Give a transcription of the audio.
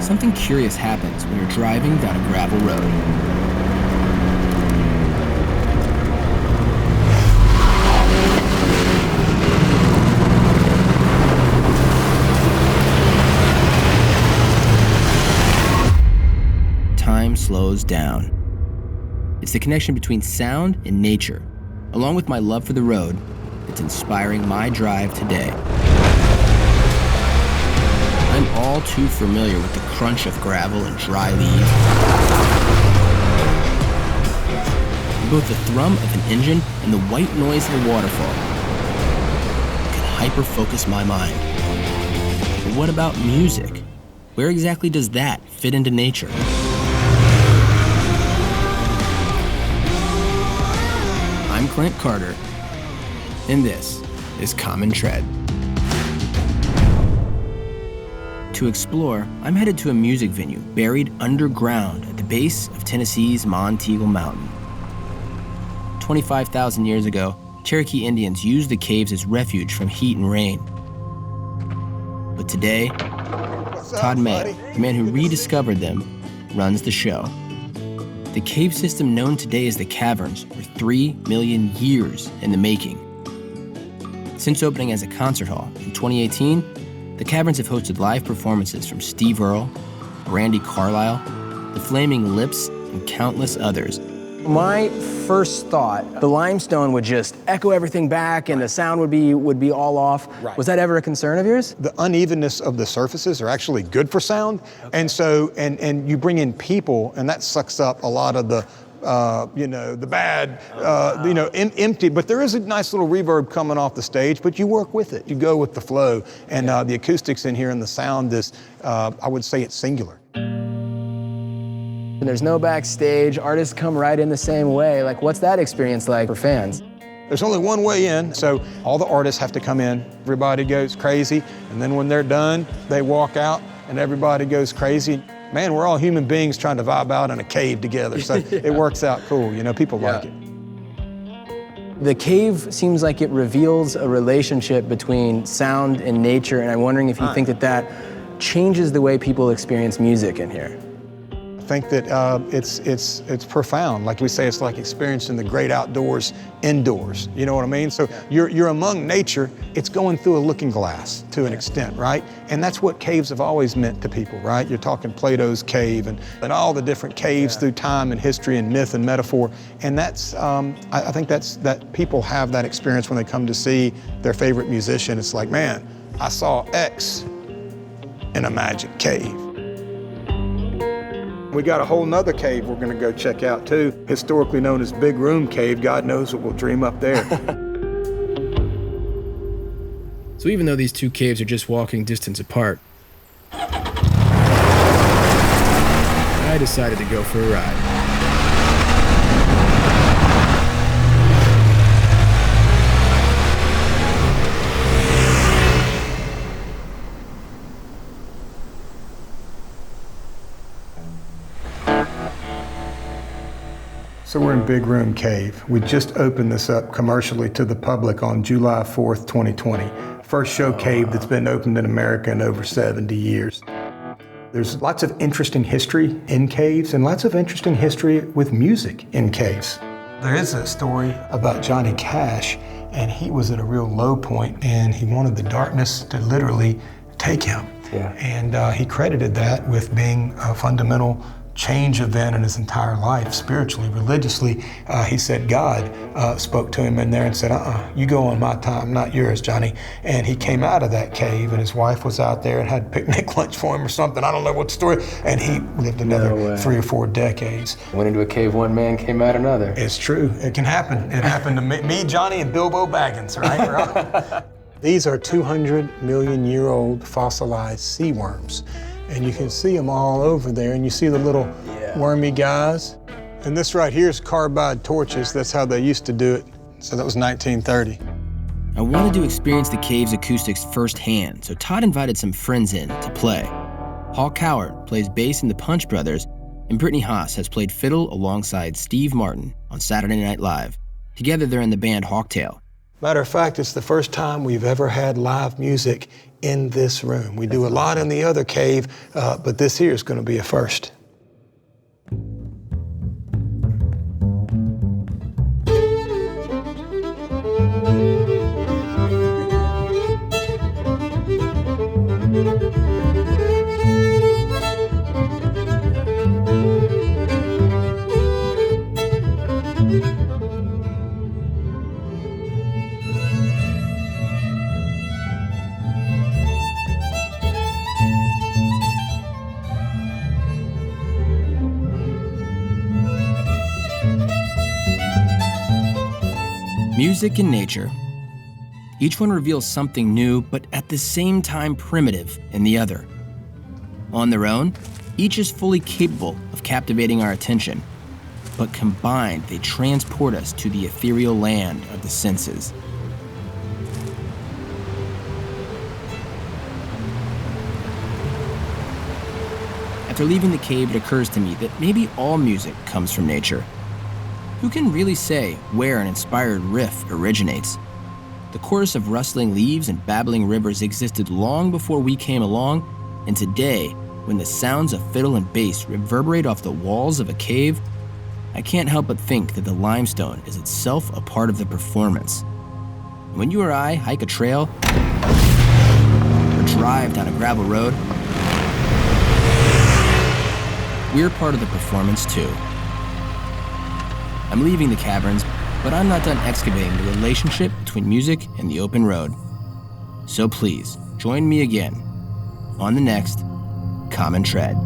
something curious happens when you're driving down a gravel road. Time slows down. It's the connection between sound and nature, along with my love for the road, that's inspiring my drive today. I'm all too familiar with the crunch of gravel and dry leaves, and both the thrum of an engine and the white noise of a waterfall can hyper-focus my mind. But what about music? Where exactly does that fit into nature? I'm Clint Carter, and this is Common Tread. To explore, I'm headed to a music venue buried underground at the base of Tennessee's Monteagle Mountain. 25,000 years ago, Cherokee Indians used the caves as refuge from heat and rain. But today, Todd Mayo, the man who rediscovered them, runs the show. The cave system known today as the Caverns were 3 million years in the making. Since opening as a concert hall in 2018, the Caverns have hosted live performances from Steve Earle, Randy Carlisle, the Flaming Lips, and countless others. My first thought, the limestone would just echo everything back and the sound would be all off. Right. Was that ever a concern of yours? The unevenness of the surfaces are actually good for sound. Okay. And so, and you bring in people and that sucks up a lot of the, the bad, empty, but there is a nice little reverb coming off the stage, but you work with it. You go with the flow. And the acoustics in here and the sound is, I would say it's singular. And there's no backstage, artists come right in the same way. Like, what's that experience like for fans? There's only one way in, so all the artists have to come in. Everybody goes crazy, and then when they're done, they walk out, and everybody goes crazy. Man, we're all human beings trying to vibe out in a cave together, so it works out cool. People like it. The cave seems like it reveals a relationship between sound and nature, and I'm wondering if you think that changes the way people experience music in here. I think that it's profound. Like we say, it's like experiencing the great outdoors indoors. You know what I mean? So you're among nature. It's going through a looking glass to an extent, right? And that's what caves have always meant to people, right? You're talking Plato's cave and all the different caves through time and history and myth and metaphor. And that's I think that people have that experience when they come to see their favorite musician. It's like, man, I saw X in a magic cave. We got a whole nother cave we're gonna go check out too, historically known as Big Room Cave. God knows what we'll dream up there. So even though these two caves are just walking distance apart, I decided to go for a ride. So we're in Big Room Cave. We just opened this up commercially to the public on July 4th, 2020. First show cave that's been opened in America in over 70 years. There's lots of interesting history in caves and lots of interesting history with music in caves. There is a story about Johnny Cash, and he was at a real low point and he wanted the darkness to literally take him. Yeah. And he credited that with being a fundamental change event in his entire life, spiritually, religiously. He said God spoke to him in there and said, you go on my time, not yours, Johnny. And he came out of that cave and his wife was out there and had picnic lunch for him or something. I don't know what the story. And he lived another 3 or 4 decades. Went into a cave, one man came out another. It's true, it can happen. It happened to me, Johnny, and Bilbo Baggins, right? These are 200 million year old fossilized sea worms. And you can see them all over there, and you see the little wormy guys. And this right here is carbide torches. That's how they used to do it. So that was 1930. I wanted to experience the cave's acoustics firsthand, so Todd invited some friends in to play. Paul Coward plays bass in the Punch Brothers, and Brittany Haas has played fiddle alongside Steve Martin on Saturday Night Live. Together they're in the band Hawktail. Matter of fact, it's the first time we've ever had live music in this room. We do a lot in the other cave, but this here is going to be a first. Music and nature. Each one reveals something new, but at the same time primitive in the other. On their own, each is fully capable of captivating our attention, but combined, they transport us to the ethereal land of the senses. After leaving the cave, it occurs to me that maybe all music comes from nature. Who can really say where an inspired riff originates? The chorus of rustling leaves and babbling rivers existed long before we came along, and today, when the sounds of fiddle and bass reverberate off the walls of a cave, I can't help but think that the limestone is itself a part of the performance. When you or I hike a trail, or drive down a gravel road, we're part of the performance too. I'm leaving the caverns, but I'm not done excavating the relationship between music and the open road. So please, join me again on the next Common Tread.